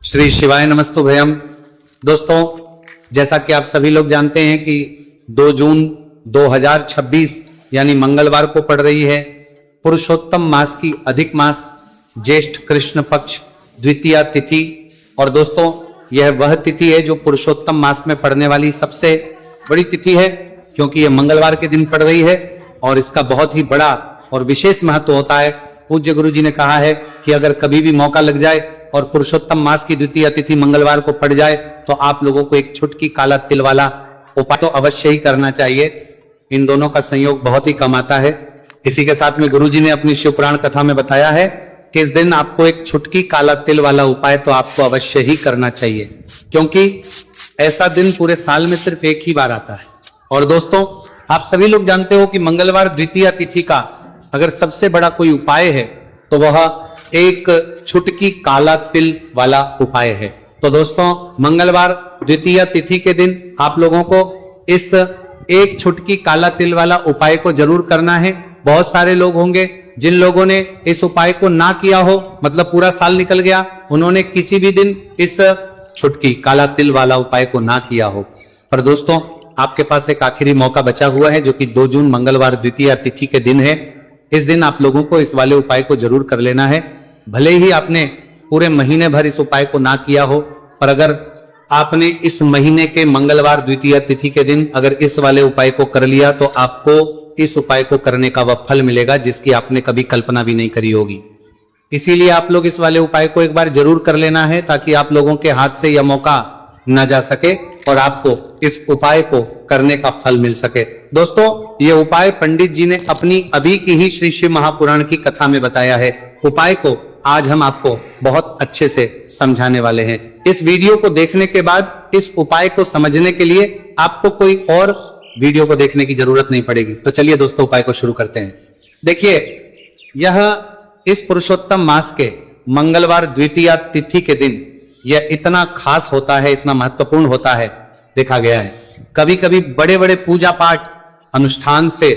श्री शिवाय नमस्तुभयम। दोस्तों, जैसा कि आप सभी लोग जानते हैं कि 2 जून 2026 यानी मंगलवार को पड़ रही है पुरुषोत्तम मास की अधिक मास ज्येष्ठ कृष्ण पक्ष द्वितीया तिथि। और दोस्तों, यह वह तिथि है जो पुरुषोत्तम मास में पड़ने वाली सबसे बड़ी तिथि है, क्योंकि यह मंगलवार के दिन पड़ रही है और इसका बहुत ही बड़ा और विशेष महत्व होता है। पूज्य गुरु जी ने कहा है कि अगर कभी भी मौका लग जाए और पुरुषोत्तम मास की द्वितीय तिथि मंगलवार को पड़ जाए तो आप लोगों को एक छुटकी काला तिल वाला उपाय तो अवश्य ही करना चाहिए। इन दोनों का संयोग बहुत ही कम आता है। इसी के साथ में गुरु जी ने अपनी शिव पुराण कथा में बताया है कि इस दिन आपको एक छुटकी काला तिल वाला उपाय तो आपको अवश्य ही करना चाहिए, क्योंकि ऐसा दिन पूरे साल में सिर्फ एक ही बार आता है। और दोस्तों, आप सभी लोग जानते हो कि मंगलवार द्वितीय तिथि का अगर सबसे बड़ा कोई उपाय है तो वह एक छुटकी काला तिल वाला उपाय है। तो दोस्तों, मंगलवार द्वितीय तिथि के दिन आप लोगों को इस एक छुटकी काला तिल वाला उपाय को जरूर करना है। बहुत सारे लोग होंगे जिन लोगों ने इस उपाय को ना किया हो, मतलब पूरा साल निकल गया, उन्होंने किसी भी दिन इस छुटकी काला तिल वाला उपाय को ना किया हो। पर दोस्तों, आपके पास एक आखिरी मौका बचा हुआ है जो कि 2 जून मंगलवार द्वितीय तिथि के दिन है। इस दिन आप लोगों को इस वाले उपाय को जरूर कर लेना है। भले ही आपने पूरे महीने भर इस उपाय को ना किया हो, पर अगर आपने इस महीने के मंगलवार द्वितीय तिथि के दिन अगर इस वाले उपाय को कर लिया तो आपको इस उपाय को करने का वह फल मिलेगा जिसकी आपने कभी कल्पना भी नहीं करी होगी। इसीलिए आप लोग इस वाले उपाय को एक बार जरूर कर लेना है, ताकि आप लोगों के हाथ से यह मौका न जा सके और आपको इस उपाय को करने का फल मिल सके। दोस्तों, यह उपाय पंडित जी ने अपनी अभी की ही श्री शिव महापुराण की कथा में बताया है। उपाय को आज हम आपको बहुत अच्छे से समझाने वाले हैं। इस वीडियो को देखने के बाद इस उपाय को समझने के लिए आपको कोई और वीडियो को देखने की जरूरत नहीं पड़ेगी। तो चलिए दोस्तों, उपाय को शुरू करते हैं। देखिए, यह इस पुरुषोत्तम मास के मंगलवार द्वितीय तिथि के दिन यह इतना खास होता है, इतना महत्वपूर्ण होता है। देखा गया है कभी कभी बड़े बड़े पूजा पाठ अनुष्ठान से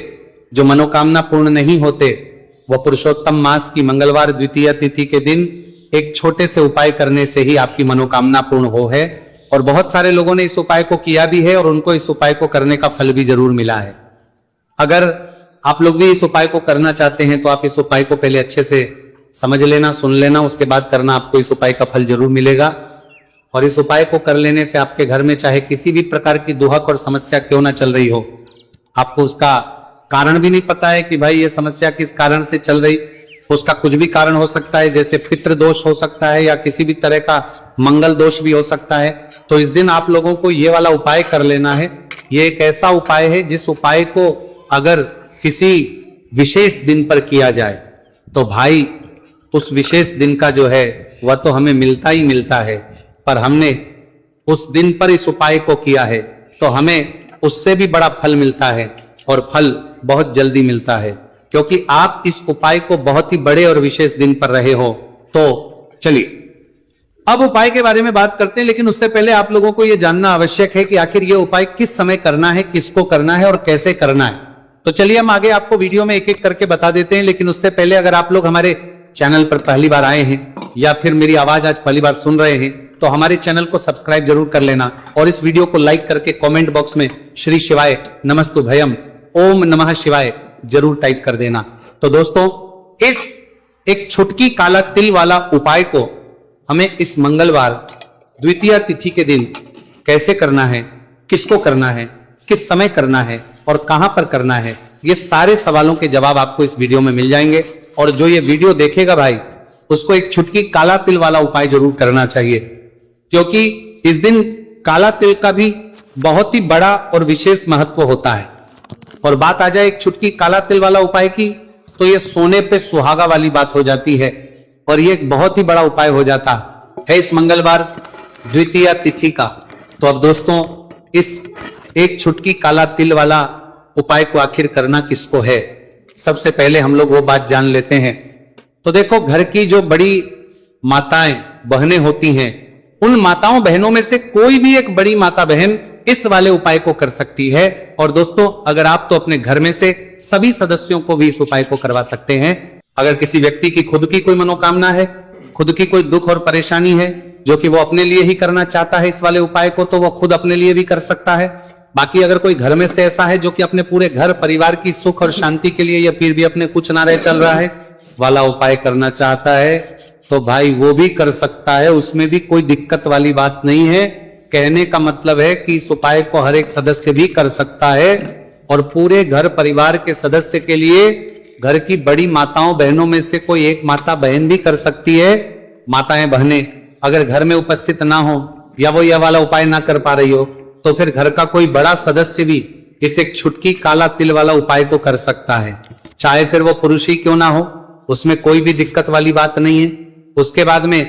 जो मनोकामना पूर्ण नहीं होते, वह पुरुषोत्तम मास की मंगलवार द्वितीय तिथि के दिन एक छोटे से उपाय करने से ही आपकी मनोकामना पूर्ण हो है। और बहुत सारे लोगों ने इस उपाय को किया भी है और उनको इस उपाय को करने का फल भी जरूर मिला है। अगर आप लोग भी इस उपाय को करना चाहते हैं तो आप इस उपाय को पहले अच्छे से समझ लेना, सुन लेना, उसके बाद करना, आपको इस उपाय का फल जरूर मिलेगा। और इस उपाय को कर लेने से आपके घर में चाहे किसी भी प्रकार की दुहक और समस्या क्यों ना चल रही हो, आपको उसका कारण भी नहीं पता है कि भाई ये समस्या किस कारण से चल रही, उसका कुछ भी कारण हो सकता है, जैसे पितृ दोष हो सकता है या किसी भी तरह का मंगल दोष भी हो सकता है। तो इस दिन आप लोगों को ये वाला उपाय कर लेना है। ये एक ऐसा उपाय है जिस उपाय को अगर किसी विशेष दिन पर किया जाए तो भाई उस विशेष दिन का जो है वह तो हमें मिलता ही मिलता है, पर हमने उस दिन पर इस उपाय को किया है तो हमें उससे भी बड़ा फल मिलता है और फल बहुत जल्दी मिलता है, क्योंकि आप इस उपाय को बहुत ही बड़े और विशेष दिन पर रहे हो। तो चलिए अब उपाय के बारे में बात करते हैं, लेकिन उससे पहले आप लोगों को यह जानना आवश्यक है कि आखिर यह उपाय किस समय करना है, किसको करना है और कैसे करना है। तो चलिए हम आगे आपको वीडियो में एक एक करके बता देते हैं। लेकिन उससे पहले अगर आप लोग हमारे चैनल पर पहली बार आए हैं या फिर मेरी आवाज आज पहली बार सुन रहे हैं तो हमारे चैनल को सब्सक्राइब जरूर कर लेना और इस वीडियो को लाइक करके कमेंट बॉक्स में श्री शिवाय नमस्तुभयम ओम नमः शिवाय जरूर टाइप कर देना। तो दोस्तों, इस एक छुटकी काला तिल वाला उपाय को हमें इस मंगलवार द्वितीय तिथि के दिन कैसे करना है, किसको करना है, किस समय करना है और कहां पर करना है, ये सारे सवालों के जवाब आपको इस वीडियो में मिल जाएंगे। और जो ये वीडियो देखेगा भाई, उसको एक छुटकी काला तिल वाला उपाय जरूर करना चाहिए, क्योंकि इस दिन काला तिल का भी बहुत ही बड़ा और विशेष महत्व होता है। और बात आ जाए एक छुटकी काला तिल वाला उपाय की, तो ये सोने पे सुहागा वाली बात हो जाती है और ये एक बहुत ही बड़ा उपाय हो जाता है इस मंगलवार द्वितीय तिथि का। तो अब दोस्तों, इस एक छुटकी काला तिल वाला उपाय को आखिर करना किसको है, सबसे पहले हम लोग वो बात जान लेते हैं। तो देखो, घर की जो बड़ी माताएं बहनें होती हैं, उन माताओं बहनों में से कोई भी एक बड़ी माता बहन इस वाले उपाय को कर सकती है। और दोस्तों, अगर आप तो अपने घर में से सभी सदस्यों को भी इस उपाय को करवा सकते हैं। अगर किसी व्यक्ति की खुद की कोई मनोकामना है, खुद की कोई दुख और परेशानी है, जो कि वो अपने लिए ही करना चाहता है इस वाले उपाय को, तो वो खुद अपने लिए भी कर सकता है। बाकी अगर कोई घर में से ऐसा है जो कि अपने पूरे घर परिवार की सुख और शांति के लिए या फिर भी अपने कुछ ना रहे चल रहा है वाला उपाय करना चाहता है, तो भाई वो भी कर सकता है, उसमें भी कोई दिक्कत वाली बात नहीं है। कहने का मतलब है कि इस उपाय को हर एक सदस्य भी कर सकता है और पूरे घर परिवार के सदस्य के लिए घर की बड़ी माताओं बहनों में से कोई एक माता बहन भी कर सकती है। माताएं बहनें अगर घर में उपस्थित ना हो या वो यह वाला उपाय ना कर पा रही हो, तो फिर घर का कोई बड़ा सदस्य भी इस एक छुटकी काला तिल वाला उपाय को कर सकता है, चाहे फिर वो पुरुष ही क्यों ना हो, उसमें कोई भी दिक्कत वाली बात नहीं है। उसके बाद में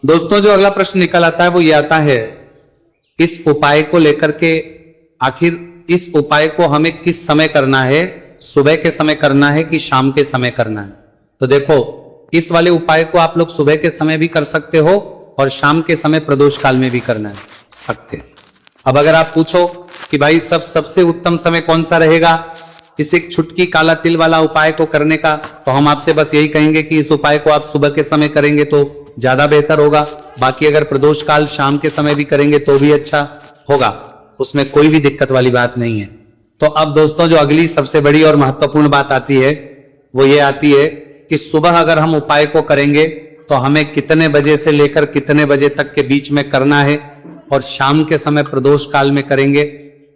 दोस्तों जो अगला प्रश्न निकल आता है वो ये आता है, इस उपाय को लेकर के आखिर इस उपाय को हमें किस समय करना है, सुबह के समय करना है कि शाम के समय करना है? तो देखो, इस वाले उपाय को आप लोग सुबह के समय भी कर सकते हो और शाम के समय प्रदोष काल में भी करना है सकते। अब अगर आप पूछो कि भाई सबसे उत्तम समय कौन सा रहेगा इस एक छुटकी काला तिल वाला उपाय को करने का, तो हम आपसे बस यही कहेंगे कि इस उपाय को आप सुबह के समय करेंगे तो ज्यादा बेहतर होगा। बाकी अगर प्रदोष काल शाम के समय भी करेंगे तो भी अच्छा होगा, उसमें कोई भी दिक्कत वाली बात नहीं है। तो अब दोस्तों जो अगली सबसे बड़ी और महत्वपूर्ण बात आती है वो ये आती है कि सुबह अगर हम उपाय को करेंगे तो हमें कितने बजे से लेकर कितने बजे तक के बीच में करना है, और शाम के समय प्रदोष काल में करेंगे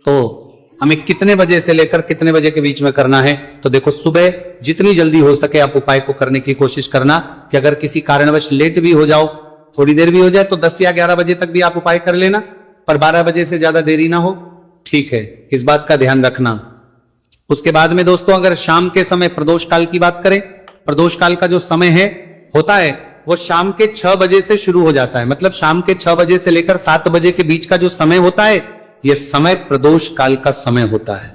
तो हमें कितने बजे से लेकर कितने बजे के बीच में करना है। तो देखो, सुबह जितनी जल्दी हो सके आप उपाय को करने की कोशिश करना कि अगर किसी कारणवश लेट भी हो जाओ, थोड़ी देर भी हो जाए, तो 10 या 11 बजे तक भी आप उपाय कर लेना, पर 12 बजे से ज्यादा देरी ना हो, ठीक है, इस बात का ध्यान रखना। उसके बाद में दोस्तों अगर शाम के समय प्रदोष काल की बात करें, प्रदोष काल का जो समय है होता है वो शाम के 6 बजे से शुरू हो जाता है, मतलब शाम के 6 बजे से लेकर 7 बजे के बीच का जो समय होता है यह समय प्रदोष काल का समय होता है।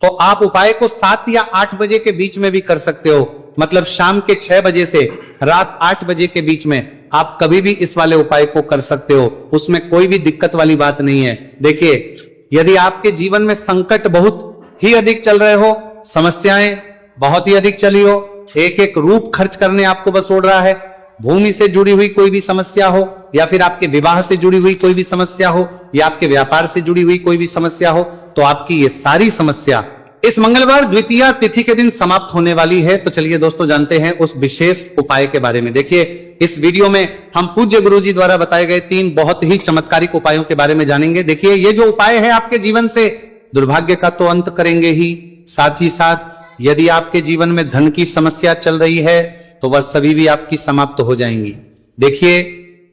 तो आप उपाय को 7 या 8 बजे के बीच में भी कर सकते हो, मतलब शाम के 6 बजे से रात 8 बजे के बीच में आप कभी भी इस वाले उपाय को कर सकते हो, उसमें कोई भी दिक्कत वाली बात नहीं है। देखिए, यदि आपके जीवन में संकट बहुत ही अधिक चल रहे हो, समस्याएं बहुत ही अधिक चली हो, एक एक रूप खर्च करने आपको बस ओढ़ रहा है, भूमि से जुड़ी हुई कोई भी समस्या हो, या फिर आपके विवाह से जुड़ी हुई कोई भी समस्या हो, या आपके व्यापार से जुड़ी हुई कोई भी समस्या हो, तो आपकी ये सारी समस्या इस मंगलवार द्वितीया तिथि के दिन समाप्त होने वाली है। तो चलिए दोस्तों जानते हैं उस विशेष उपाय के बारे में। देखिए, इस वीडियो में हम पूज्य गुरुजी द्वारा बताए गए 3 बहुत ही चमत्कारिक उपायों के बारे में जानेंगे। देखिए, ये जो उपाय है आपके जीवन से दुर्भाग्य का तो अंत करेंगे ही, साथ ही साथ यदि आपके जीवन में धन की समस्या चल रही है तो वह सभी भी आपकी समाप्त हो जाएंगी। देखिए,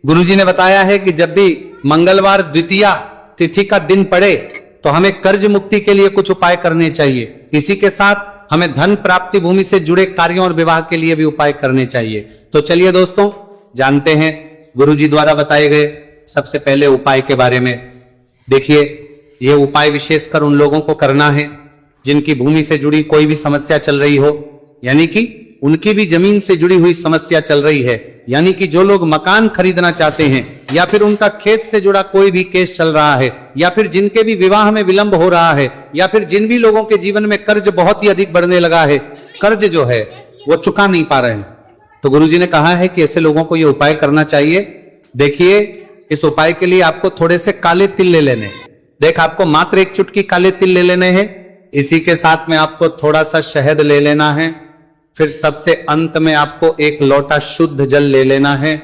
गुरुजी ने बताया है कि जब भी मंगलवार द्वितीया तिथि का दिन पड़े तो हमें कर्ज मुक्ति के लिए कुछ उपाय करने चाहिए। इसी के साथ हमें धन प्राप्ति, भूमि से जुड़े कार्यों और विवाह के लिए भी उपाय करने चाहिए। तो चलिए दोस्तों जानते हैं गुरुजी द्वारा बताए गए सबसे पहले उपाय के बारे में। देखिए, यह उपाय विशेषकर उन लोगों को करना है जिनकी भूमि से जुड़ी कोई भी समस्या चल रही हो, यानी कि उनकी भी जमीन से जुड़ी हुई समस्या चल रही है, यानी कि जो लोग मकान खरीदना चाहते हैं, या फिर उनका खेत से जुड़ा कोई भी केस चल रहा है, या फिर जिनके भी विवाह में विलंब हो रहा है, या फिर जिन भी लोगों के जीवन में कर्ज बहुत ही अधिक बढ़ने लगा है, कर्ज जो है वो चुका नहीं पा रहे हैं, तो गुरुजी ने कहा है कि ऐसे लोगों को ये उपाय करना चाहिए। देखिए, इस उपाय के लिए आपको थोड़े से काले तिल ले लेने हैं। देख, आपको मात्र 1 चुटकी काले तिल ले लेने हैं। इसी के साथ में आपको थोड़ा सा शहद ले लेना है। फिर सबसे अंत में आपको 1 लोटा शुद्ध जल ले लेना है।